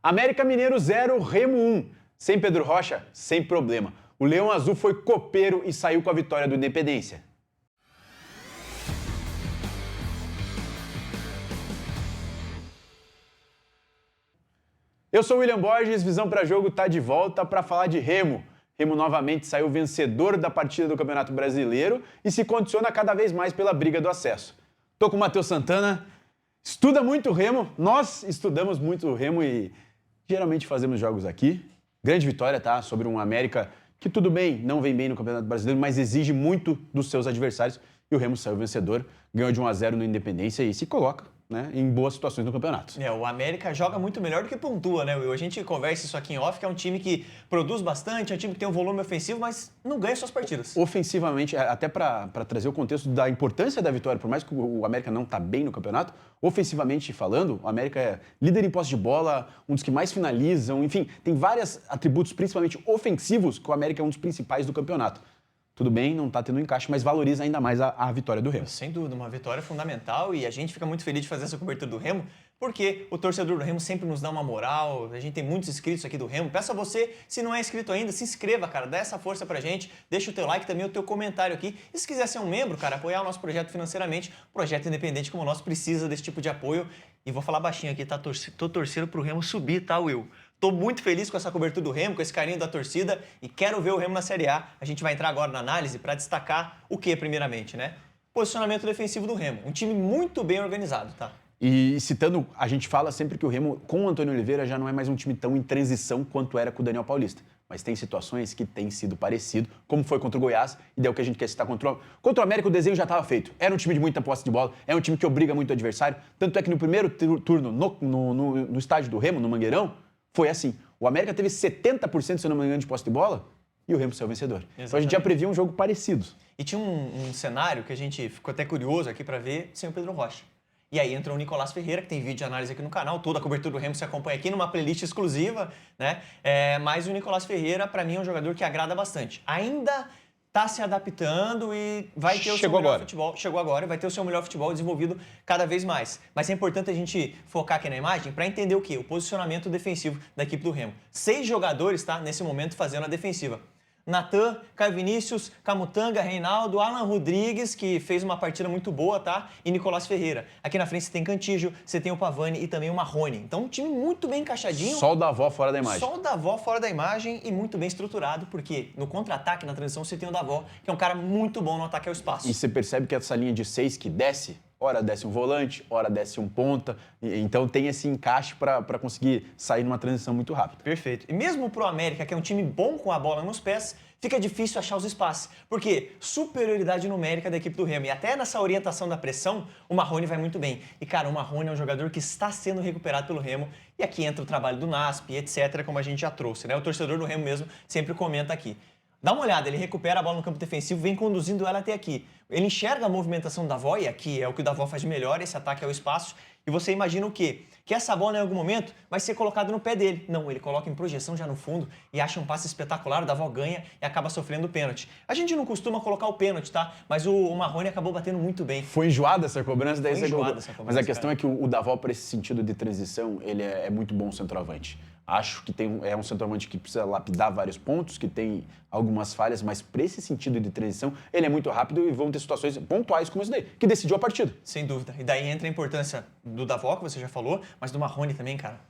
América Mineiro 0, Remo 1. Sem Pedro Rocha, sem problema. O Leão Azul foi copeiro e saiu com a vitória do Independência. Eu sou o William Borges, Visão para Jogo tá de volta para falar de Remo. Remo novamente saiu vencedor da partida do Campeonato Brasileiro e se condiciona cada vez mais pela briga do acesso. Tô com o Matheus Santana, estuda muito o Remo, nós estudamos muito o Remo e geralmente fazemos jogos aqui. Grande vitória, tá? Sobre um América que tudo bem, não vem bem no Campeonato Brasileiro, mas exige muito dos seus adversários. E o Remo saiu vencedor, ganhou de 1-0 no Independência e se coloca, né, em boas situações no campeonato. O América joga muito melhor do que pontua, né, Will? A gente conversa isso aqui em off, que é um time que produz bastante, é um time que tem um volume ofensivo, mas não ganha suas partidas. Ofensivamente, até para trazer o contexto da importância da vitória, por mais que o América não está bem no campeonato, ofensivamente falando, o América é líder em posse de bola, um dos que mais finalizam, enfim, tem vários atributos, principalmente ofensivos, que o América é um dos principais do campeonato. Tudo bem, não está tendo encaixe, mas valoriza ainda mais a vitória do Remo. Sem dúvida, uma vitória fundamental e a gente fica muito feliz de fazer essa cobertura do Remo, porque o torcedor do Remo sempre nos dá uma moral, a gente tem muitos inscritos aqui do Remo. Peço a você, se não é inscrito ainda, se inscreva, cara, dá essa força pra gente, deixa o teu like também, o teu comentário aqui. E se quiser ser um membro, cara, apoiar o nosso projeto financeiramente, projeto independente como o nosso precisa desse tipo de apoio. E vou falar baixinho aqui, tá? Tô torcendo pro Remo subir, tá, Will? Tô muito feliz com essa cobertura do Remo, com esse carinho da torcida e quero ver o Remo na Série A. A gente vai entrar agora na análise para destacar o que, primeiramente, né? Posicionamento defensivo do Remo. Um time muito bem organizado, tá? E citando, a gente fala sempre que o Remo, com o Antônio Oliveira, já não é mais um time tão em transição quanto era com o Daniel Paulista. Mas tem situações que têm sido parecido, como foi contra o Goiás, e daí o que a gente quer citar contra o América, o desenho já estava feito. Era um time de muita posse de bola, é um time que obriga muito o adversário. Tanto é que no primeiro turno, no estádio do Remo, no Mangueirão, foi assim. O América teve 70%, se eu não me engano, de posse de bola e o Remo saiu vencedor. Exatamente. Então a gente já previa um jogo parecido. E tinha um cenário que a gente ficou até curioso aqui para ver sem o Pedro Rocha. E aí entra o Nicolás Ferreira, que tem vídeo de análise aqui no canal, toda a cobertura do Remo se acompanha aqui numa playlist exclusiva, né? Mas o Nicolás Ferreira, para mim, é um jogador que agrada bastante. Ainda tá se adaptando e vai ter o seu melhor futebol. Chegou agora e vai ter o seu melhor futebol desenvolvido cada vez mais. Mas é importante a gente focar aqui na imagem para entender o quê? O posicionamento defensivo da equipe do Remo. 6 jogadores, tá, nesse momento fazendo a defensiva. Natan, Caio Vinícius, Camutanga, Reinaldo, Alan Rodrigues, que fez uma partida muito boa, tá? E Nicolás Ferreira. Aqui na frente você tem Cantígio, você tem o Pavani e também o Marrone. Então um time muito bem encaixadinho. Só o Davó fora da imagem. Só o Davó fora da imagem e muito bem estruturado, porque no contra-ataque, na transição, você tem o Davó, que é um cara muito bom no ataque ao espaço. E você percebe que essa linha de 6 que desce, ora desce um volante, ora desce um ponta. Então tem esse encaixe para conseguir sair numa transição muito rápida. Perfeito. E mesmo pro América, que é um time bom com a bola nos pés, fica difícil achar os espaços. Porque superioridade numérica da equipe do Remo. E até nessa orientação da pressão, o Marrone vai muito bem. E, cara, o Marrone é um jogador que está sendo recuperado pelo Remo. E aqui entra o trabalho do NASP, etc., como a gente já trouxe, né? O torcedor do Remo mesmo sempre comenta aqui. Dá uma olhada, ele recupera a bola no campo defensivo, vem conduzindo ela até aqui. Ele enxerga a movimentação do Davó, e aqui é o que o Davó faz de melhor, esse ataque ao espaço. E você imagina o quê? Que essa bola, em algum momento, vai ser colocada no pé dele. Não, ele coloca em projeção já no fundo e acha um passe espetacular, o Davó ganha e acaba sofrendo o pênalti. A gente não costuma colocar o pênalti, tá? Mas o Marrone acabou batendo muito bem. Foi enjoada essa cobrança, daí Foi enjoada essa cobrança, mas a questão é que o Davó, para esse sentido de transição, ele é muito bom centroavante. Acho que é um centroavante que precisa lapidar vários pontos, que tem algumas falhas, mas para esse sentido de transição, ele é muito rápido e vão ter situações pontuais como isso daí, que decidiu a partida. Sem dúvida. E daí entra a importância do Davó, que você já falou, mas do Marrone também, cara.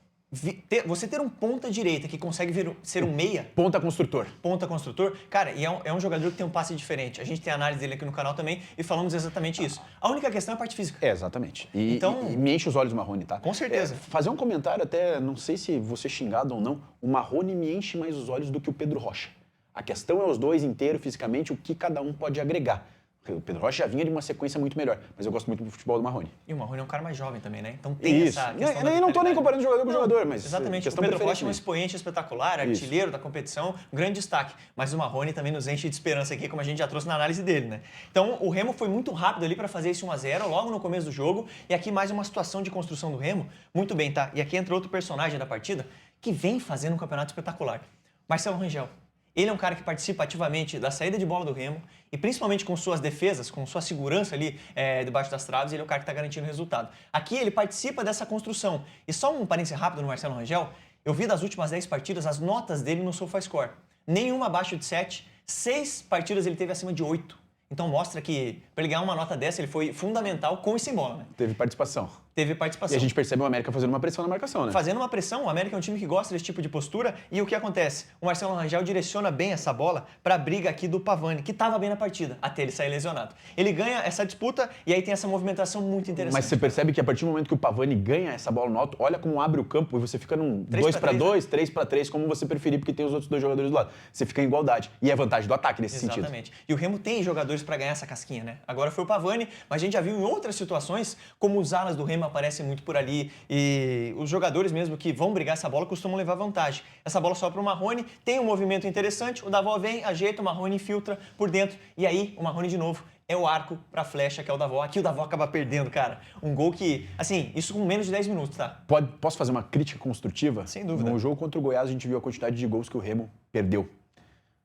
Você ter um ponta direita que consegue ser um meia... Ponta construtor. Ponta construtor. Cara, e é um jogador que tem um passe diferente. A gente tem análise dele aqui no canal também e falamos exatamente isso. A única questão é a parte física. Exatamente. E me enche os olhos o Marrone, tá? Com certeza. Fazer um comentário até, não sei se você xingado ou não, o Marrone me enche mais os olhos do que o Pedro Rocha. A questão é os dois inteiros, fisicamente, o que cada um pode agregar. O Pedro Rocha já vinha de uma sequência muito melhor, mas eu gosto muito do futebol do Marrone. E o Marrone é um cara mais jovem também, né? Então tem essa questão Eu não tô nem comparando jogador com jogador, mas... Exatamente. O Pedro Rocha é um expoente espetacular, artilheiro da competição, um grande destaque. Mas o Marrone também nos enche de esperança aqui, como a gente já trouxe na análise dele, né? Então o Remo foi muito rápido ali para fazer esse 1-0, logo no começo do jogo. E aqui mais uma situação de construção do Remo. Muito bem, tá? E aqui entra outro personagem da partida que vem fazendo um campeonato espetacular. Marcelo Rangel. Ele é um cara que participa ativamente da saída de bola do Remo e principalmente com suas defesas, com sua segurança ali debaixo das traves, ele é o cara que está garantindo o resultado. Aqui ele participa dessa construção. E só um parênteses rápido no Marcelo Rangel, Eu vi das últimas 10 partidas as notas dele no SofaScore. Nenhuma abaixo de 7, 6 partidas ele teve acima de 8. Então mostra que para ele ganhar uma nota dessa, ele foi fundamental com e sem bola, né? Teve participação. Teve participação. E a gente percebe o América fazendo uma pressão na marcação, né? Fazendo uma pressão, o América é um time que gosta desse tipo de postura. E o que acontece? O Marcelo Rangel direciona bem essa bola para a briga aqui do Pavani, que estava bem na partida, até ele sair lesionado. Ele ganha essa disputa e aí tem essa movimentação muito interessante. Mas você percebe que a partir do momento que o Pavani ganha essa bola no alto, olha como abre o campo e você fica num 2-2, 3-3, como você preferir, porque tem os outros dois jogadores do lado. Você fica em igualdade. E é vantagem do ataque nesse sentido. Exatamente. E o Remo tem jogadores para ganhar essa casquinha, né? Agora foi o Pavani, mas a gente já viu em outras situações como os alas do Remo aparecem muito por ali e os jogadores mesmo que vão brigar essa bola costumam levar vantagem. Essa bola só para o Marrone, tem um movimento interessante, o Davó vem, ajeita, o Marrone infiltra por dentro e aí o Marrone de novo é o arco para a flecha que é o Davó. Aqui o Davó acaba perdendo, cara. Um gol que, assim, isso com menos de 10 minutos, tá? Posso fazer uma crítica construtiva? Sem dúvida. No jogo contra o Goiás a gente viu a quantidade de gols que o Remo perdeu.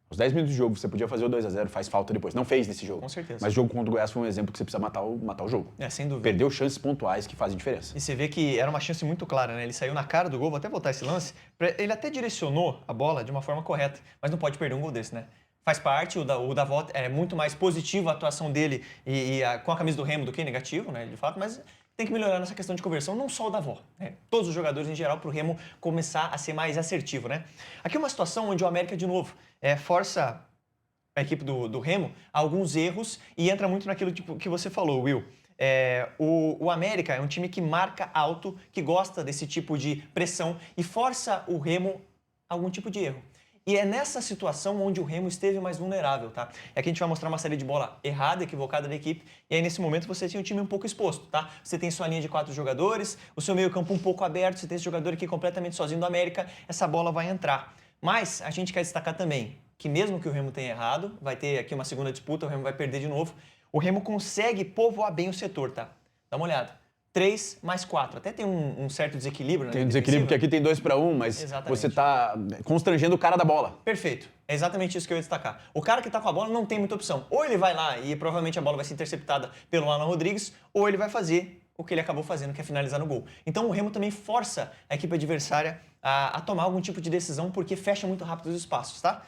Os 10 minutos de jogo, você podia fazer o 2-0, faz falta depois. Não fez nesse jogo. Com certeza. Mas o jogo contra o Goiás foi um exemplo que você precisa matar o jogo. Sem dúvida. Perdeu chances pontuais que fazem diferença. E você vê que era uma chance muito clara, né? Ele saiu na cara do gol, vou até voltar esse lance. Ele até direcionou a bola de uma forma correta, mas não pode perder um gol desse, né? Faz parte, o Davó é muito mais positivo a atuação dele com a camisa do Remo do que negativo, né? De fato, mas tem que melhorar nessa questão de conversão, não só o Davó, né? Todos os jogadores em geral para o Remo começar a ser mais assertivo, né? Aqui uma situação onde o América, de novo, força a equipe do Remo alguns erros e entra muito naquilo que você falou, Will. O América é um time que marca alto, que gosta desse tipo de pressão e força o Remo a algum tipo de erro. E é nessa situação onde o Remo esteve mais vulnerável, tá? E aqui a gente vai mostrar uma série de bola errada, equivocada da equipe, e aí nesse momento você tem um time um pouco exposto, tá? Você tem sua linha de 4 jogadores, o seu meio campo um pouco aberto, você tem esse jogador aqui completamente sozinho do América, essa bola vai entrar. Mas a gente quer destacar também que mesmo que o Remo tenha errado, vai ter aqui uma segunda disputa, o Remo vai perder de novo, o Remo consegue povoar bem o setor, tá? Dá uma olhada. 3 mais 4. Até tem um certo desequilíbrio, né? Tem um desequilíbrio, porque aqui tem 2-1, mas exatamente. Você tá constrangendo o cara da bola. Perfeito. É exatamente isso que eu ia destacar. O cara que tá com a bola não tem muita opção. Ou ele vai lá e provavelmente a bola vai ser interceptada pelo Alan Rodrigues, ou ele vai fazer o que ele acabou fazendo, que é finalizar no gol. Então o Remo também força a equipe adversária a tomar algum tipo de decisão, porque fecha muito rápido os espaços, tá?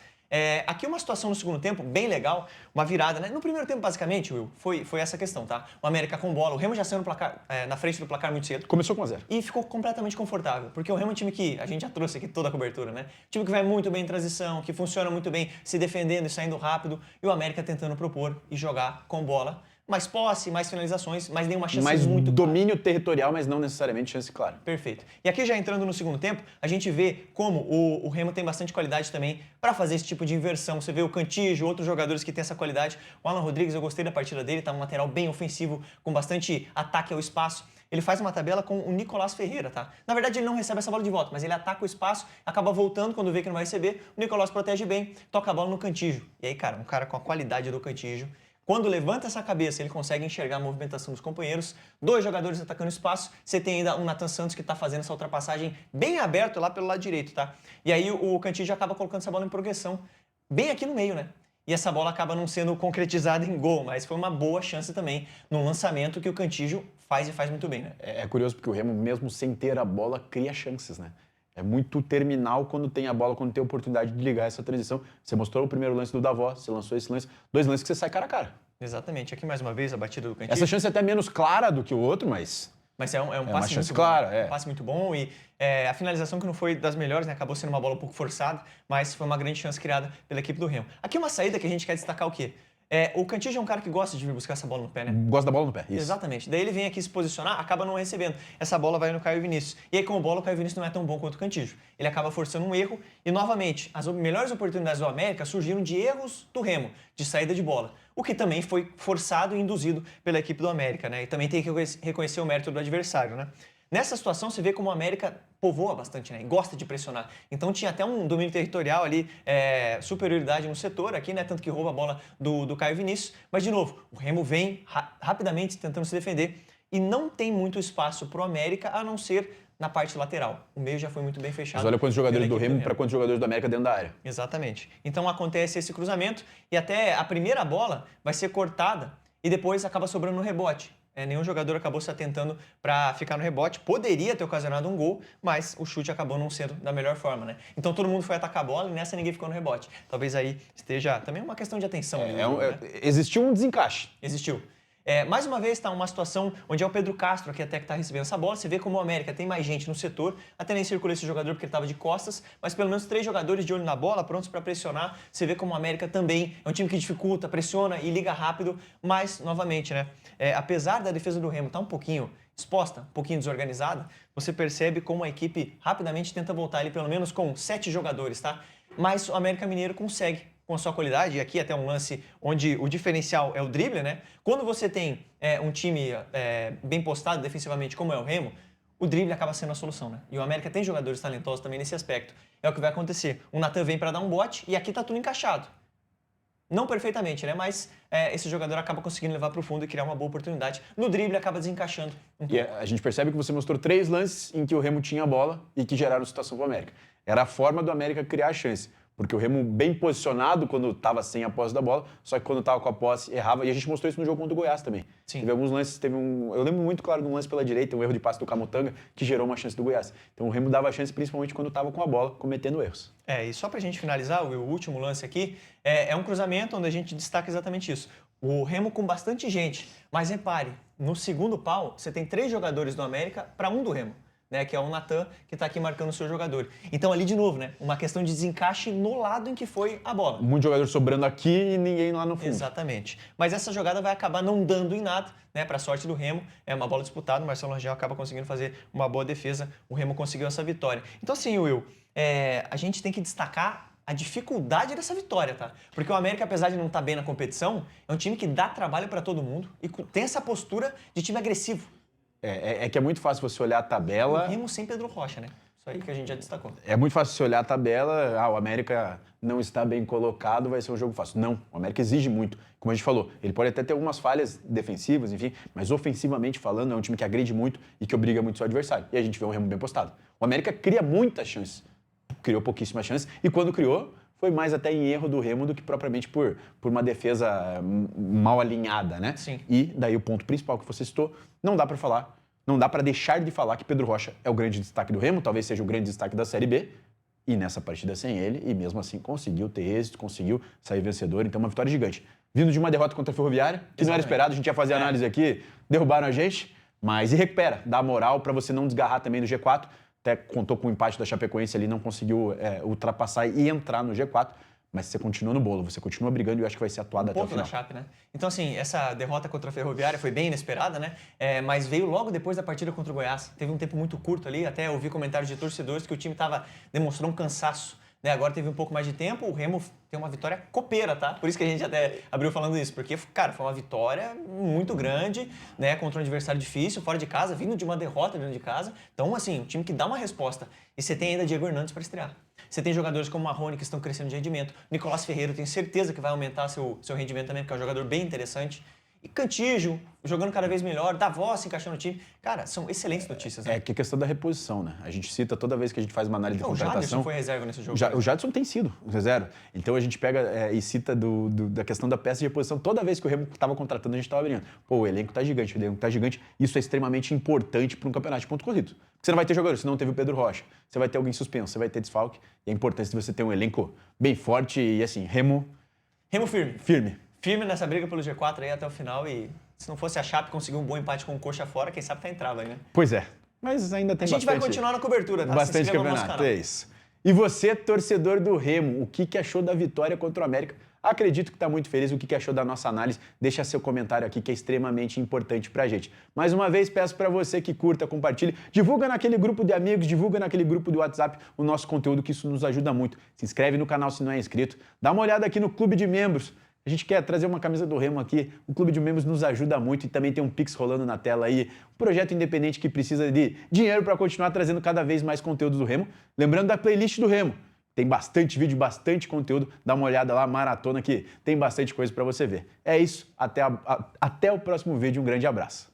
Aqui uma situação no segundo tempo bem legal, uma virada, né? No primeiro tempo, basicamente, Will, foi essa questão, tá? O América com bola, o Remo já saiu no placar, na frente do placar muito cedo. Começou com 1-0. E ficou completamente confortável, porque o Remo é um time que, a gente já trouxe aqui toda a cobertura, né? Time que vai muito bem em transição, que funciona muito bem se defendendo e saindo rápido, e o América tentando propor e jogar com bola. Mais posse, mais finalizações, mas nenhuma chance mais muito domínio territorial, mas não necessariamente chance clara. Perfeito. E aqui já entrando no segundo tempo, a gente vê como o Remo tem bastante qualidade também para fazer esse tipo de inversão. Você vê o Cantígio, outros jogadores que têm essa qualidade. O Alan Rodrigues, eu gostei da partida dele, tá um lateral bem ofensivo, com bastante ataque ao espaço. Ele faz uma tabela com o Nicolás Ferreira, tá? Na verdade, ele não recebe essa bola de volta, mas ele ataca o espaço, acaba voltando quando vê que não vai receber. O Nicolás protege bem, toca a bola no Cantígio. E aí, cara, um cara com a qualidade do Cantígio, quando levanta essa cabeça, ele consegue enxergar a movimentação dos companheiros. 2 jogadores atacando espaço. Você tem ainda o Nathan Santos que está fazendo essa ultrapassagem bem aberto lá pelo lado direito, tá? E aí o Cantígio acaba colocando essa bola em progressão, bem aqui no meio, né? E essa bola acaba não sendo concretizada em gol, mas foi uma boa chance também no lançamento que o Cantígio faz e faz muito bem, né? É curioso porque o Remo, mesmo sem ter a bola, cria chances, né? É muito terminal quando tem a bola, quando tem a oportunidade de ligar essa transição. Você mostrou o primeiro lance do Davó, você lançou esse lance, 2 lances que você sai cara a cara. Exatamente. Aqui mais uma vez a batida do Cantígio. Essa chance é até menos clara do que o outro, mas... Mas é um passe uma chance muito clara, bom. é. Um passe muito bom e a finalização que não foi das melhores, né? Acabou sendo uma bola um pouco forçada, mas foi uma grande chance criada pela equipe do Remo. Aqui uma saída que a gente quer destacar o quê? O Cantígio é um cara que gosta de vir buscar essa bola no pé, né? Gosta da bola no pé, isso. Exatamente. Daí ele vem aqui se posicionar, acaba não recebendo. Essa bola vai no Caio Vinícius. E aí com a bola, o Caio Vinícius não é tão bom quanto o Cantígio. Ele acaba forçando um erro e, novamente, as melhores oportunidades do América surgiram de erros do Remo, de saída de bola. O que também foi forçado e induzido pela equipe do América, né? E também tem que reconhecer o mérito do adversário, né? Nessa situação, você vê como o América povoa bastante, né? E gosta de pressionar. Então tinha até um domínio territorial ali, superioridade no setor aqui, né? Tanto que rouba a bola do Caio Vinícius. Mas, de novo, o Remo vem rapidamente tentando se defender e não tem muito espaço para o América, a não ser na parte lateral. O meio já foi muito bem fechado. Mas olha quantos jogadores do Remo para quantos jogadores do América dentro da área. Exatamente. Então acontece esse cruzamento e até a primeira bola vai ser cortada e depois acaba sobrando no rebote. Nenhum jogador acabou se atentando para ficar no rebote. Poderia ter ocasionado um gol, mas o chute acabou não sendo da melhor forma, né? Então todo mundo foi atacar a bola e nessa ninguém ficou no rebote. Talvez aí esteja também uma questão de atenção. Né? Existiu um desencaixe. Existiu. Mais uma vez está uma situação onde é o Pedro Castro aqui até que está recebendo essa bola. Você vê como o América tem mais gente no setor. Até nem circulou esse jogador porque ele estava de costas, mas pelo menos 3 jogadores de olho na bola, prontos para pressionar. Você vê como o América também é um time que dificulta, pressiona e liga rápido. Mas, novamente, né? Apesar da defesa do Remo estar um pouquinho exposta, um pouquinho desorganizada, você percebe como a equipe rapidamente tenta voltar ali pelo menos com 7 jogadores, tá? Mas o América Mineiro consegue, com a sua qualidade, e aqui até um lance onde o diferencial é o drible, né? Quando você tem um time bem postado defensivamente, como é o Remo, o drible acaba sendo a solução, né? E o América tem jogadores talentosos também nesse aspecto. É o que vai acontecer. O Natan vem para dar um bote e aqui tá tudo encaixado. Não perfeitamente, né? Mas esse jogador acaba conseguindo levar para o fundo e criar uma boa oportunidade. No drible acaba desencaixando um pouco. E a gente percebe que você mostrou 3 lances em que o Remo tinha a bola e que geraram situação para o América. Era a forma do América criar a chance. Porque o Remo bem posicionado quando estava sem a posse da bola, só que quando estava com a posse errava. E a gente mostrou isso no jogo contra o Goiás também. Sim. Teve alguns lances, eu lembro muito claro de um lance pela direita, um erro de passe do Camutanga, que gerou uma chance do Goiás. Então o Remo dava chance principalmente quando estava com a bola, cometendo erros. E só pra gente finalizar, o último lance aqui, é um cruzamento onde a gente destaca exatamente isso. O Remo com bastante gente, mas repare, no segundo pau, você tem 3 jogadores do América para um do Remo. Né, que é o Natan, que está aqui marcando o seu jogador. Então, ali, de novo, né, uma questão de desencaixe no lado em que foi a bola. Muito jogador sobrando aqui e ninguém lá no fundo. Exatamente. Mas essa jogada vai acabar não dando em nada, né, para a sorte do Remo. É uma bola disputada, o Marcelo Rangel acaba conseguindo fazer uma boa defesa. O Remo conseguiu essa vitória. Então, assim, Will, a gente tem que destacar a dificuldade dessa vitória, tá? Porque o América, apesar de não estar bem na competição, é um time que dá trabalho para todo mundo e tem essa postura de time agressivo. É que é muito fácil você olhar a tabela... O Remo sem Pedro Rocha, né? Isso aí que a gente já destacou. É muito fácil você olhar a tabela, o América não está bem colocado, vai ser um jogo fácil. Não, o América exige muito. Como a gente falou, ele pode até ter algumas falhas defensivas, enfim, mas ofensivamente falando, é um time que agride muito e que obriga muito seu adversário. E a gente vê um Remo bem postado. O América cria muitas chances, criou pouquíssimas chances, e quando criou, foi mais até em erro do Remo do que propriamente por uma defesa mal alinhada, né? Sim. E daí o ponto principal que você citou, não dá para deixar de falar que Pedro Rocha é o grande destaque do Remo, talvez seja o grande destaque da Série B, e nessa partida sem ele, e mesmo assim conseguiu ter êxito, conseguiu sair vencedor, então uma vitória gigante. Vindo de uma derrota contra a Ferroviária, que não era esperado, a gente ia fazer análise aqui, derrubaram a gente, mas e recupera, dá moral para você não desgarrar também do G4, até contou com o empate da Chapecoense ali, não conseguiu ultrapassar e entrar no G4, mas você continua no bolo, você continua brigando e eu acho que vai ser atuado até o final. Da Chape, né? Então, assim, essa derrota contra a Ferroviária foi bem inesperada, né? Mas veio logo depois da partida contra o Goiás. Teve um tempo muito curto ali, até ouvi comentários de torcedores que o time demonstrou um cansaço. Né? Agora teve um pouco mais de tempo, o Remo tem uma vitória copeira, tá? Por isso que a gente até abriu falando isso, porque, cara, foi uma vitória muito grande, né? Contra um adversário difícil, fora de casa, vindo de uma derrota dentro de casa. Então, assim, um time que dá uma resposta. E você tem ainda Diego Hernandes para estrear. Você tem jogadores como o Marrone que estão crescendo de rendimento. Nicolás Ferreira, eu tenho certeza que vai aumentar seu rendimento também, porque é um jogador bem interessante. E Cantígio, jogando cada vez melhor, Davos se encaixando no time. Cara, são excelentes notícias, né? Que é questão da reposição, né? A gente cita toda vez que a gente faz uma análise de contratação... O Jadson foi reserva nesse jogo. O Jadson tem sido reserva. Então a gente pega e cita da questão da peça de reposição. Toda vez que o Remo estava contratando, a gente estava abrindo. Pô, o elenco tá gigante, o elenco tá gigante. Isso é extremamente importante para um campeonato de ponto corrido. Porque você não vai ter jogadores, se não teve o Pedro Rocha. Você vai ter alguém suspenso, você vai ter desfalque. E a importância de você ter um elenco bem forte e, assim, Remo firme. Firme nessa briga pelo G4 aí até o final e... Se não fosse a Chape conseguir um bom empate com o Coxa fora, quem sabe tá entrava aí, né? Pois é. Mas ainda tem bastante... A gente vai continuar na cobertura, tá? Bastante campeonato, é isso. E você, torcedor do Remo, o que achou da vitória contra o América? Acredito que está muito feliz. O que achou da nossa análise? Deixa seu comentário aqui, que é extremamente importante pra gente. Mais uma vez, peço para você que curta, compartilhe, divulga naquele grupo de amigos, divulga naquele grupo do WhatsApp o nosso conteúdo, que isso nos ajuda muito. Se inscreve no canal se não é inscrito. Dá uma olhada aqui no Clube de Membros. A gente quer trazer uma camisa do Remo aqui, o Clube de Membros nos ajuda muito e também tem um Pix rolando na tela aí, um projeto independente que precisa de dinheiro para continuar trazendo cada vez mais conteúdo do Remo. Lembrando da playlist do Remo, tem bastante vídeo, bastante conteúdo, dá uma olhada lá, maratona que tem bastante coisa para você ver. É isso, até o próximo vídeo, um grande abraço.